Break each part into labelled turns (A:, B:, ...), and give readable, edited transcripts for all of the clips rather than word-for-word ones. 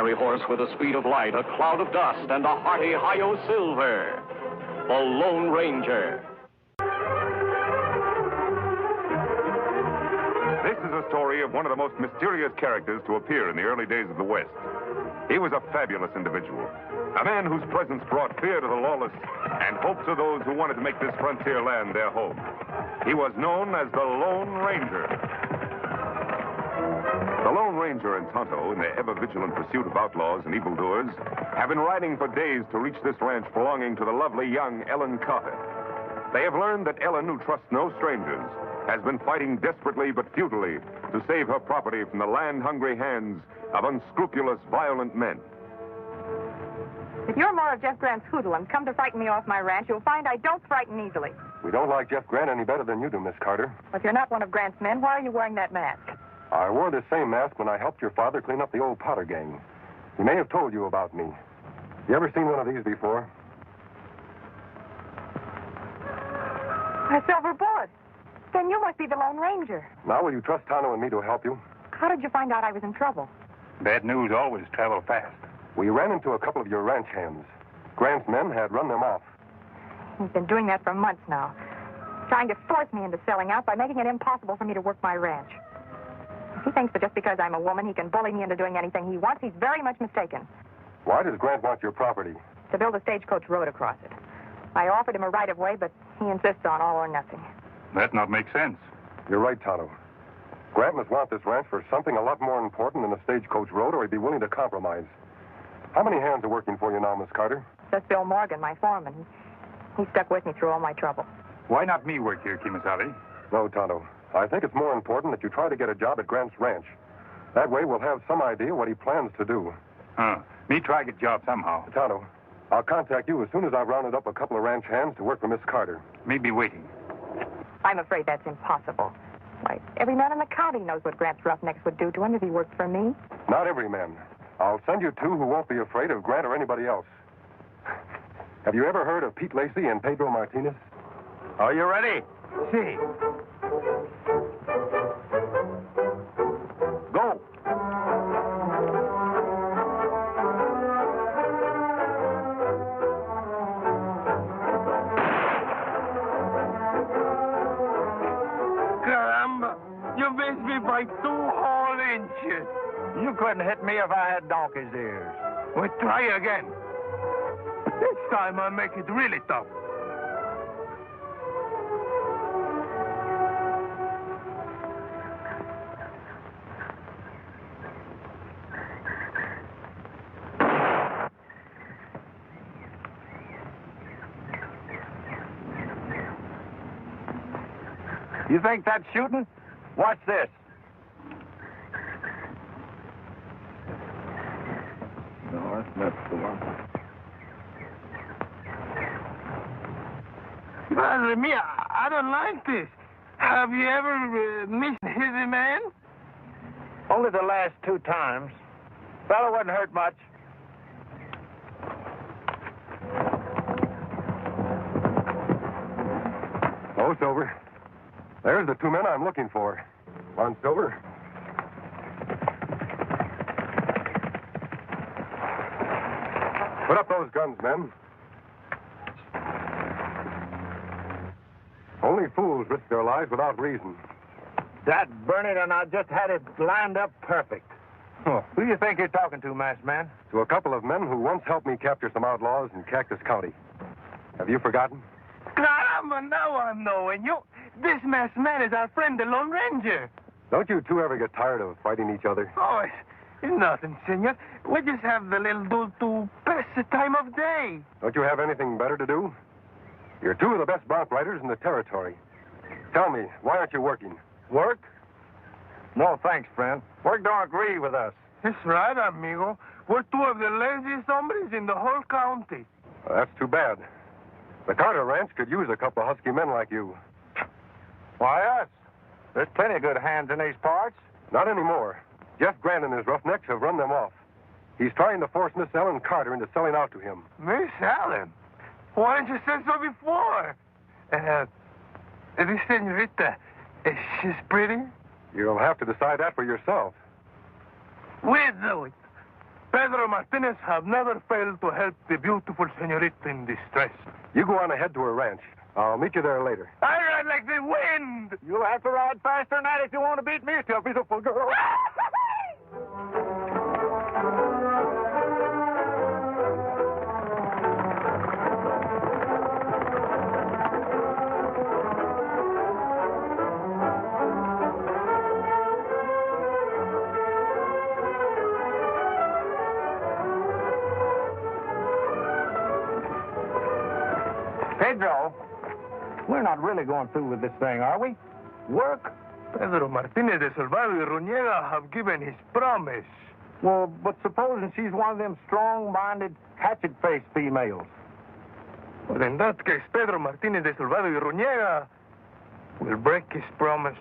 A: fiery horse with the speed of light, a cloud of dust, and a hearty hi-yo silver. The Lone Ranger.
B: This is a story of one of the most mysterious characters to appear in the early days of the West. He was a fabulous individual, a man whose presence brought fear to the lawless and hope to those who wanted to make this frontier land their home. He was known as the Lone Ranger. The Lone Ranger and Tonto, in their ever-vigilant pursuit of outlaws and evildoers, have been riding for days to reach this ranch belonging to the lovely young Ellen Carter. They have learned that Ellen, who trusts no strangers, has been fighting desperately but futilely to save her property from the land-hungry hands of unscrupulous, violent men.
C: If you're more of Jeff Grant's hoodlum and come to frighten me off my ranch, you'll find I don't frighten easily.
D: We don't like Jeff Grant any better than you do, Miss Carter.
C: But if you're not one of Grant's men, why are you wearing that mask?
D: I wore this same mask when I helped your father clean up the old Potter gang. He may have told you about me. You ever seen one of these before?
C: A silver bullet. Then you must be the Lone Ranger.
D: Now will you trust Tonto and me to help you?
C: How did you find out I was in trouble?
E: Bad news always travel fast.
D: We ran into a couple of your ranch hands. Grant's men had run them off.
C: He's been doing that for months now. Trying to force me into selling out by making it impossible for me to work my ranch. If he thinks that just because I'm a woman he can bully me into doing anything he wants, he's very much mistaken.
D: Why does Grant want your property?
C: To build a stagecoach road across it. I offered him a right-of-way, but he insists on all or nothing.
E: That not make sense.
D: You're right, Tonto. Grant must want this ranch for something a lot more important than a stagecoach road, or he'd be willing to compromise. How many hands are working for you now, Miss Carter?
C: Just Bill Morgan, my foreman. He stuck with me through all my trouble.
E: Why not me work here, Kimasabi?
D: No, Tonto. I think it's more important that you try to get a job at Grant's ranch. That way we'll have some idea what he plans to do.
E: Me try get job somehow.
D: Tonto, I'll contact you as soon as I've rounded up a couple of ranch hands to work for Miss Carter.
E: Me be waiting.
C: I'm afraid that's impossible. Why, every man in the county knows what Grant's roughnecks would do to him if he worked for me.
D: Not every man. I'll send you two who won't be afraid of Grant or anybody else. Have you ever heard of Pete Lacey and Pedro Martinez?
E: Are you ready?
C: See.
E: Go.
F: Caramba, you missed me by 2 whole inches.
E: You couldn't hit me if I had donkey's ears.
F: Well, try again. This time I'll make it really tough.
E: You think that's shooting? Watch this. No, that's the one.
F: Madre mia, I don't like this. Have you ever missed a man?
E: Only the last 2 times. Fellow wasn't hurt much.
D: Oh, Silver. There's the 2 men I'm looking for. Come on, Silver. Put up those guns, men. Only fools risk their lives without reason.
E: That burning, and I just had it lined up perfect. Oh, who do you think you're talking to, masked man?
D: To a couple of men who once helped me capture some outlaws in Cactus County. Have you forgotten?
F: Caramba, now I'm knowing you. This masked man is our friend, the Lone Ranger.
D: Don't you two ever get tired of fighting each other?
F: Oh, it's nothing, senor. We just have the little do to pass the time of day.
D: Don't you have anything better to do? You're 2 of the best bronc riders in the territory. Tell me, why aren't you working?
E: Work? No, thanks, friend. Work don't agree with us.
F: That's right, amigo. We're 2 of the laziest hombres in the whole county.
D: Well, that's too bad. The Carter Ranch could use a couple of husky men like you.
E: Why us? There's plenty of good hands in these parts.
D: Not anymore. Jeff Grant and his roughnecks have run them off. He's trying to force Miss Ellen Carter into selling out to him.
F: Miss Ellen? Why didn't you say so before? This senorita, she's pretty?
D: You'll have to decide that for yourself.
F: We'll do it. Pedro Martinez have never failed to help the beautiful senorita in distress.
D: You go on ahead to her ranch. I'll meet you there later.
F: I ride like the wind.
E: You'll have to ride faster than that if you want to beat me to a beautiful girl. Pedro, we're not really going through with this thing, are we? Work?
F: Pedro Martinez de Salvador y Ruñega have given his promise.
E: Well, but supposing she's one of them strong-minded, hatchet-faced females.
F: Well, in that case, Pedro Martinez de Salvador y Ruñega will break his promise.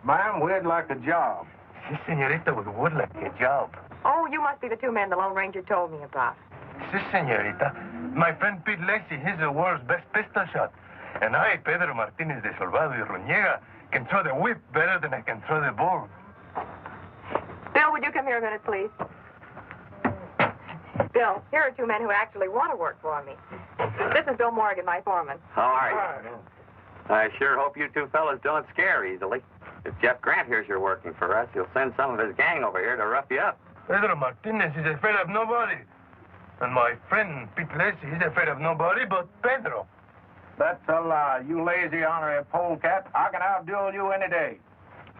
E: Ma'am, we'd like a job.
F: Si, senorita, we would like a job.
C: Oh, you must be the two men the Lone Ranger told me about.
F: Si, senorita. My friend Pete Lacey, he's the world's best pistol shot. And I, Pedro Martinez de Salvador y Ruñega, can throw the whip better than I can throw the bull.
C: Bill, would you come here a minute, please? Bill, here are two men who actually want to work for me. This is Bill Morgan, my foreman.
G: How are you? I sure hope you two fellas don't scare easily. If Jeff Grant hears you're working for us, he'll send some of his gang over here to rough you up.
F: Pedro Martinez is afraid of nobody. And my friend Pete Lacey, he's afraid of nobody but Pedro.
E: That's a lie. You lazy honorary polecat. I can outduel you any day.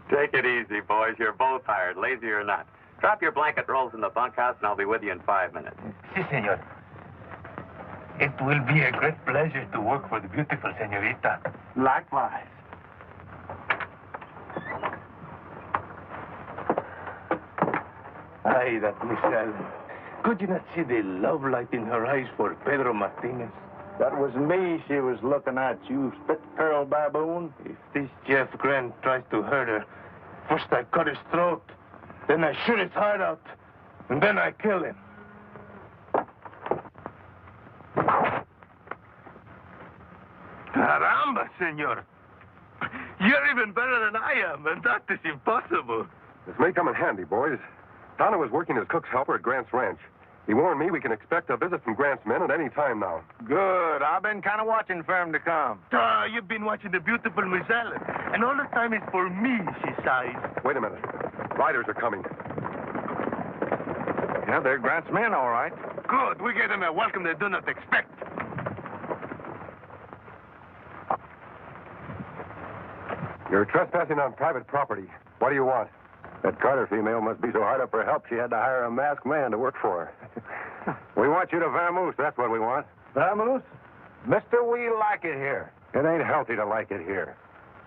G: Take it easy, boys. You're both hired, lazy or not. Drop your blanket rolls in the bunkhouse, and I'll be with you in 5 minutes.
F: Si, senor. It will be a great pleasure to work for the beautiful senorita.
E: Likewise.
F: Ay, that Miss Allen. Could you not see the love light in her eyes for Pedro Martinez?
E: That was me she was looking at, you spit-curled baboon.
F: If this Jeff Grant tries to hurt her, first I cut his throat, then I shoot his heart out, and then I kill him. Caramba, senor. You're even better than I am, and that is impossible.
D: This may come in handy, boys. Donna was working as cook's helper at Grant's ranch. He warned me we can expect a visit from Grant's men at any time now.
E: Good. I've been kind of watching for him to come.
F: You've been watching the beautiful Miss Allen, and all the time it's for me, she sighs.
D: Wait a minute. Riders are coming.
E: Yeah, they're Grant's men, all right.
F: Good. We get them a welcome they do not expect.
D: You're trespassing on private property. What do you want?
H: That Carter female must be so hard up for help she had to hire a masked man to work for her. We want you to vamoose, that's what we want.
E: Vamoose? Mister, we like it here.
H: It ain't healthy to like it here.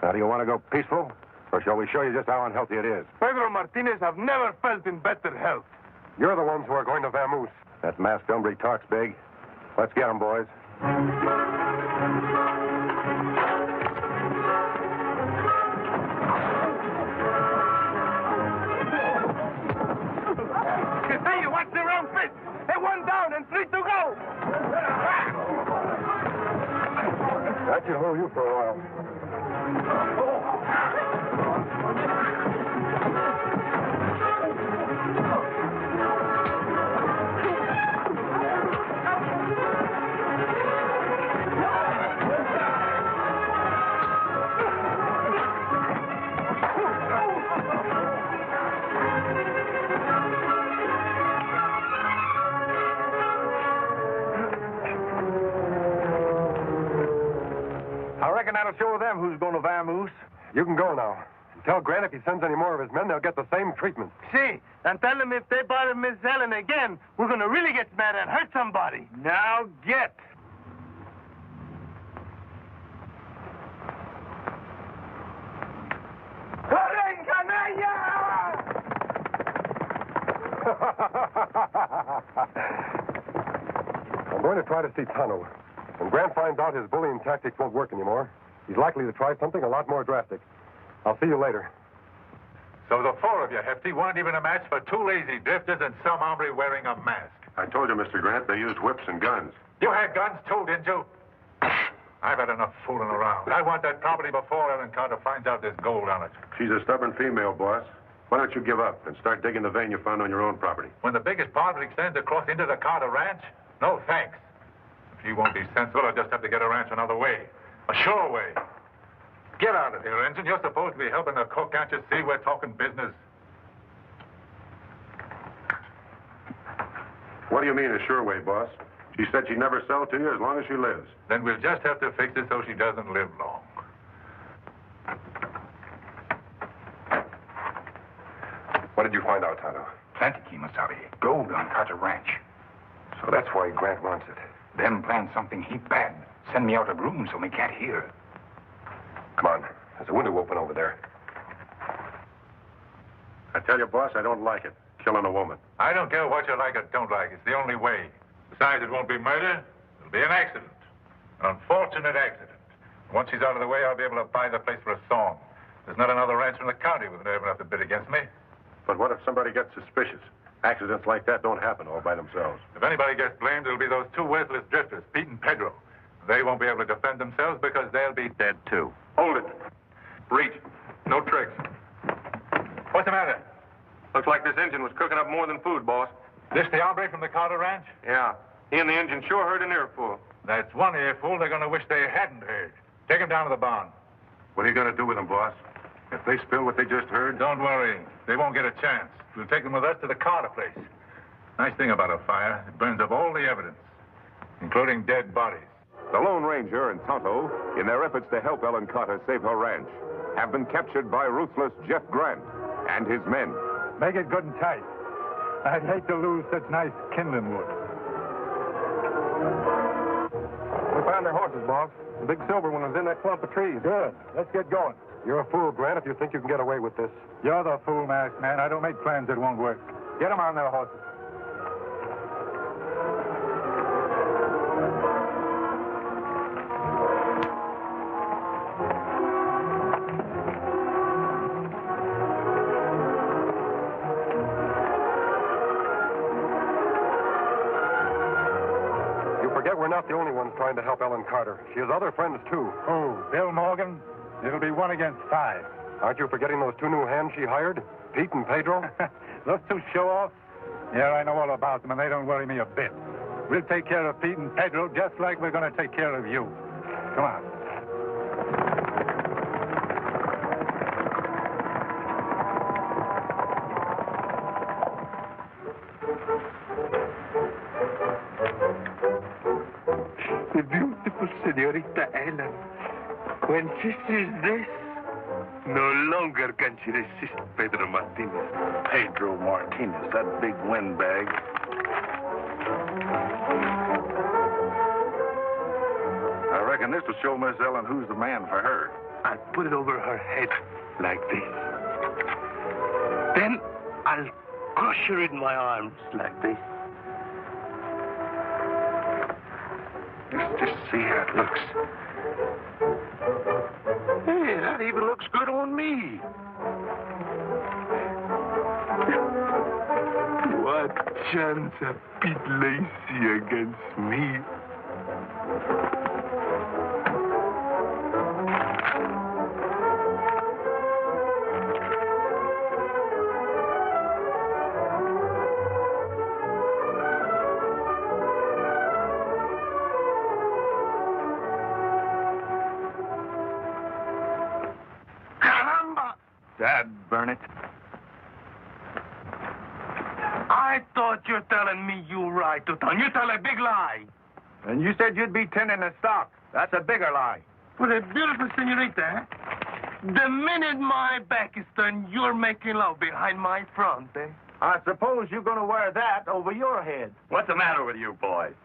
H: Now, do you want to go peaceful, or shall we show you just how unhealthy it is?
F: Pedro Martinez have never felt in better health.
D: You're the ones who are going to vamoose.
H: That masked hombre talks big. Let's get him, boys.
F: Hey, you watch the wrong fit. Hey, one down and 3 to go.
D: That should hold you for a while.
E: I reckon that'll show them who's going to vamoose.
D: You can go now. Tell Grant if he sends any more of his men, they'll get the same treatment.
F: See, and tell them if they bother Miss Ellen again, we're going to really get mad and hurt somebody.
E: Now get.
D: I'm going to try to see Tano. When Grant finds out his bullying tactics won't work anymore, he's likely to try something a lot more drastic. I'll see you later.
B: So the 4 of you, Hefty, weren't even a match for 2 lazy drifters and some hombre wearing a mask.
D: I told you, Mr. Grant, they used whips and guns.
E: You had guns too, didn't you? I've had enough fooling around. I want that property before Ellen Carter finds out there's gold on it.
D: She's a stubborn female, boss. Why don't you give up and start digging the vein you found on your own property?
E: When the biggest part of it extends across into the Carter Ranch? No, thanks. If you won't be sensible, I'll just have to get a ranch another way. A sure way. Get out of here, Ensign. You're supposed to be helping the cook. Can't you see we're talking business?
D: What do you mean, a sure way, boss? She said she'd never sell to you as long as she lives.
E: Then we'll just have to fix it so she doesn't live long.
D: What did you find out, Tonto?
I: Plenty, Kimasabi. Gold on Carter Ranch.
D: So that's why Grant wants it.
I: Them plan something heap bad. Send me out of room so me can't hear.
D: Come on. There's a window open over there. I tell you, boss, I don't like it. Killing a woman.
E: I don't care what you like or don't like. It's the only way. Besides, it won't be murder. It'll be an accident. An unfortunate accident. Once she's out of the way, I'll be able to buy the place for a song. There's not another rancher in the county with nerve enough to bid against me.
D: But what if somebody gets suspicious? Accidents like that don't happen all by themselves.
E: If anybody gets blamed, it'll be those two worthless drifters, Pete and Pedro. They won't be able to defend themselves because they'll be dead, too.
D: Hold it.
E: Reach. No tricks. What's the matter?
D: Looks like this engine was cooking up more than food, boss.
E: This the hombre from the Carter Ranch?
D: Yeah. He and the engine sure heard an earful.
E: That's one earful they're going to wish they hadn't heard. Take him down to the barn.
D: What are you going to do with them, boss? If they spill what they just heard?
E: Don't worry. They won't get a chance. We'll take them with us to the Carter place. Nice thing about a fire, it burns up all the evidence, including dead bodies.
B: The Lone Ranger and Tonto, in their efforts to help Ellen Carter save her ranch, have been captured by ruthless Jeff Grant and his men.
E: Make it good and tight. I'd hate to lose such nice kindling wood.
D: We found their horses, boss. The big silver one was in that clump of trees.
E: Good. Let's get going.
D: You're a fool, Grant, if you think you can get away with this.
E: You're the fool, masked man. I don't make plans that won't work. Get them on their horses.
D: You forget we're not the only ones trying to help Ellen Carter. She has other friends, too.
E: Oh, Bill Morgan? It'll be 1 against 5.
D: Aren't you forgetting those two new hands she hired? Pete and Pedro?
E: Those two show-offs? Yeah, I know all about them, and they don't worry me a bit. We'll take care of Pete and Pedro just like we're going to take care of you. Come on.
F: The beautiful Senorita Ellen. When she sees this, no longer can she resist Pedro Martinez.
H: Pedro Martinez, that big windbag. I reckon this will show Miss Ellen who's the man for her.
F: I'll put it over her head like this. Then I'll crush her in my arms like this.
H: Let's just see how it looks.
F: Hey, that even looks good on me. What chance of Pete Lacey against me?
H: Dad, burn it.
F: I thought you're telling me you right, Tutan. You tell a big lie.
E: And you said you'd be tending the stock. That's a bigger lie.
F: For a beautiful senorita, eh? The minute my back is turned, you're making love behind my front, eh?
E: I suppose you're going to wear that over your head.
G: What's the matter with you boys?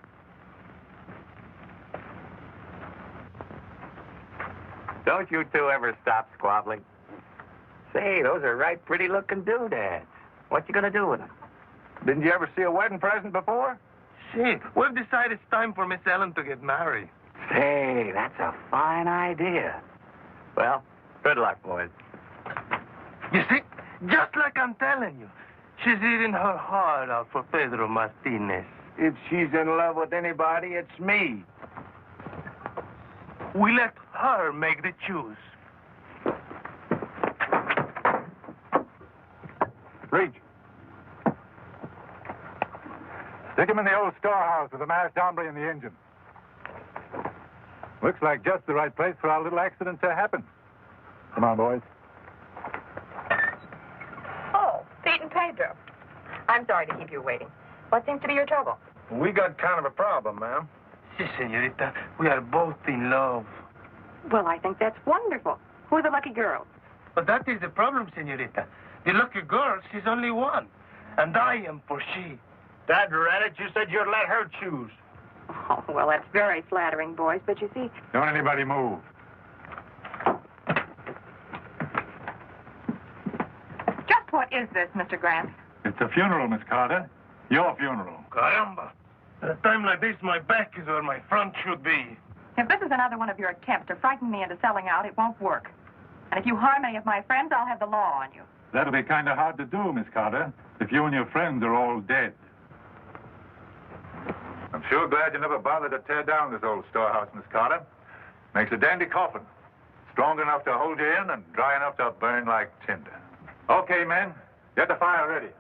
G: Don't you two ever stop squabbling? Say, those are right pretty-looking doodads. What you gonna do with them?
E: Didn't you ever see a wedding present before?
F: Say, we've decided it's time for Miss Ellen to get married.
G: Say, that's a fine idea. Well, good luck, boys.
F: You see, just like I'm telling you, she's eating her heart out for Pedro Martinez. If she's in love with anybody, it's me. We let her make the choose.
E: Reach. Stick him in the old storehouse with the mashed hombre in the engine. Looks like just the right place for our little accident to happen. Come on, boys.
C: Oh, Pete and Pedro. I'm sorry to keep you waiting. What seems to be your trouble?
F: We got kind of a problem, ma'am. Si, senorita. We are both in love.
C: Well, I think that's wonderful. Who's the lucky girl?
F: But that is the problem, senorita. The lucky girl, she's only one. And I am for she. Dad Reddit, you said you'd let her choose.
C: Oh, well, that's very flattering, boys, but you see...
E: Don't anybody move.
C: Just what is this, Mr. Grant?
E: It's a funeral, Miss Carter. Your funeral.
F: Caramba. At a time like this, my back is where my front should be.
C: If this is another one of your attempts to frighten me into selling out, it won't work. And if you harm any of my friends, I'll have the law on you.
E: That'll be kind of hard to do, Miss Carter, if you and your friends are all dead. I'm sure glad you never bothered to tear down this old storehouse, Miss Carter. Makes a dandy coffin. Strong enough to hold you in and dry enough to burn like tinder. Okay, men. Get the fire ready.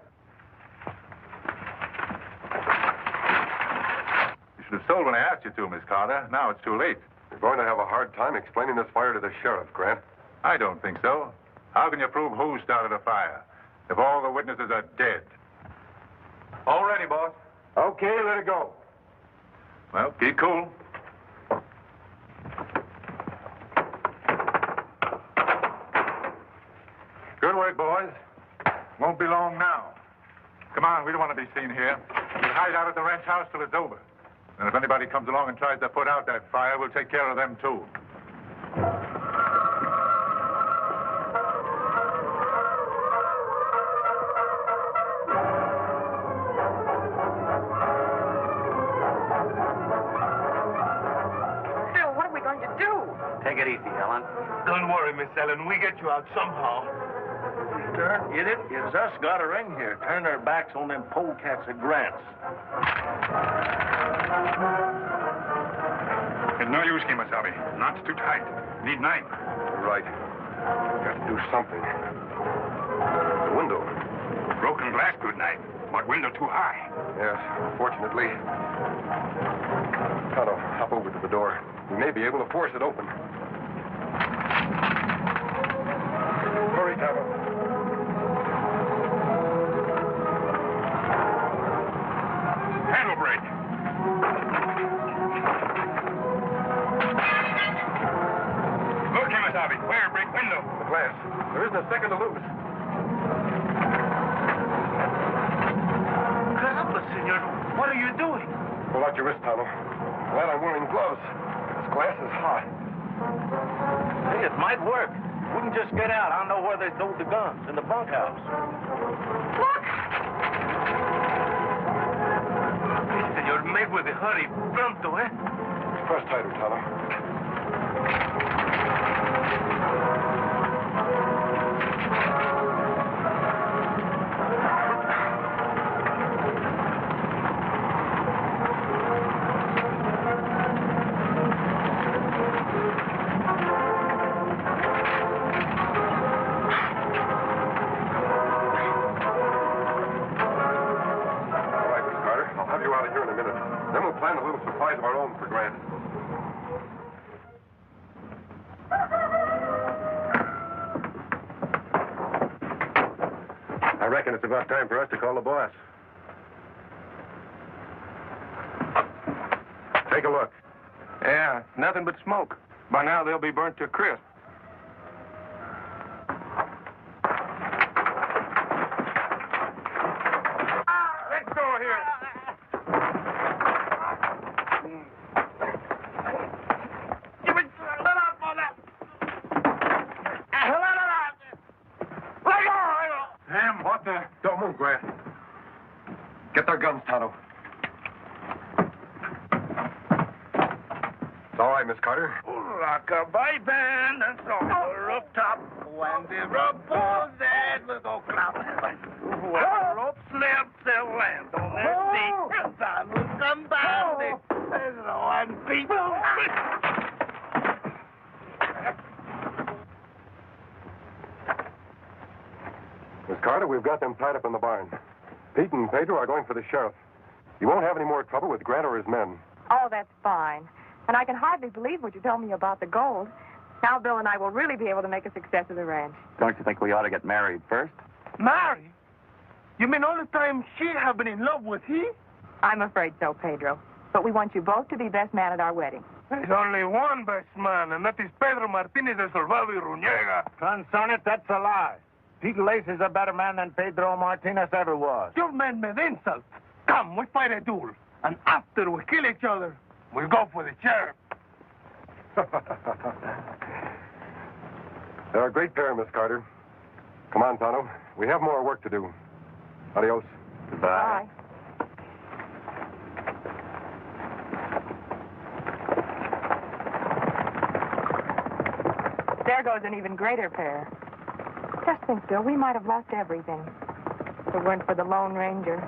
E: You should have sold when I asked you to, Miss Carter. Now it's too late.
D: You're going to have a hard time explaining this fire to the sheriff, Grant.
E: I don't think so. How can you prove who started the fire if all the witnesses are dead? All ready, boss.
D: Okay, let it go.
E: Well, keep cool. Good work, boys. Won't be long now. Come on, we don't want to be seen here. We'll hide out at the ranch house till it's over. And if anybody comes along and tries to put out that fire, we'll take care of them, too.
G: Take it easy, Helen.
F: Don't worry, Miss Ellen. We get you out somehow.
J: Darn idiot, it's us got her in here. Turn our backs on them polecats at Grant's.
I: It's no use, Kimasabi. Knots too tight. Need 9.
D: Right. Got to do something. The window.
I: Broken glass, good night. But window too high.
D: Yes, fortunately. Tonto, hop over to the door. We may be able to force it open. Hurry, Tonto.
I: Handle brake. Look, Kimasabi. Where? Break window.
D: The glass. There isn't a second to lose.
F: Caramba, senor. What are you doing?
D: Pull out your wrist, Tonto. Glad I'm wearing gloves. This glass is hot.
J: Hey, it might work. We can just get out. I know where they stowed the guns, in the bunkhouse.
C: Look!
F: Hey, senor, make with a hurry. Pronto, eh?
D: Press tighter, Tonto. Plan a little supplies of our own for Grant.
H: I reckon it's about time for us to call the boss. Take a look.
F: Yeah, nothing but smoke. By now, they'll be burnt to a crisp.
E: Let's go here. What the?
D: Don't move, Grant. Get their guns, Tonto. It's all right, Miss Carter.
J: Rock-a-bye band and on the rooftop. When the rope pulls that little cloud. When the rope slips
F: their land on their feet. And I will come down. S01e.
D: Miss Carter, we've got them tied up in the barn. Pete and Pedro are going for the sheriff. You won't have any more trouble with Grant or his men.
C: Oh, that's fine. And I can hardly believe what you told me about the gold. Now Bill and I will really be able to make a success of the ranch.
G: Don't you think we ought to get married first?
F: Marry? You mean all the time she have been in love with he?
C: I'm afraid so, Pedro. But we want you both to be best man at our wedding.
F: There's only one best man, and that is Pedro Martinez de Salvado y Ruñega.
J: Concerning it, that's a lie. Pete Lacey's a better man than Pedro Martinez ever was.
F: You men me the insult. Come, we fight a duel. And after we kill each other, we'll go for the sheriff.
D: They're a great pair, Miss Carter. Come on, Tonto. We have more work to do. Adios.
C: Bye. There goes an even greater pair. Just think, Bill, we might have lost everything if it weren't for the Lone Ranger.